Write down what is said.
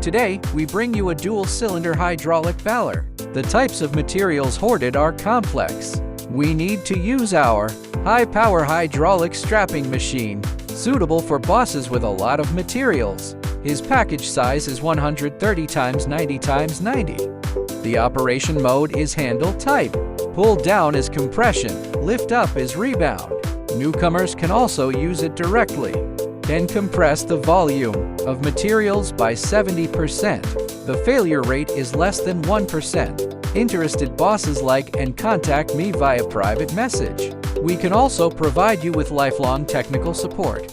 Today, we bring you a dual-cylinder hydraulic baler. The types of materials hoarded are complex. We need to use our high-power hydraulic strapping machine, suitable for bosses with a lot of materials. His package size is 130 x 90 x 90. The operation mode is handle type. Pull down is compression, lift up is rebound. Newcomers can also use it directly. Can compress the volume of materials by 70%. The failure rate is less than 1%. Interested bosses like and contact me via private message. We can also provide you with lifelong technical support.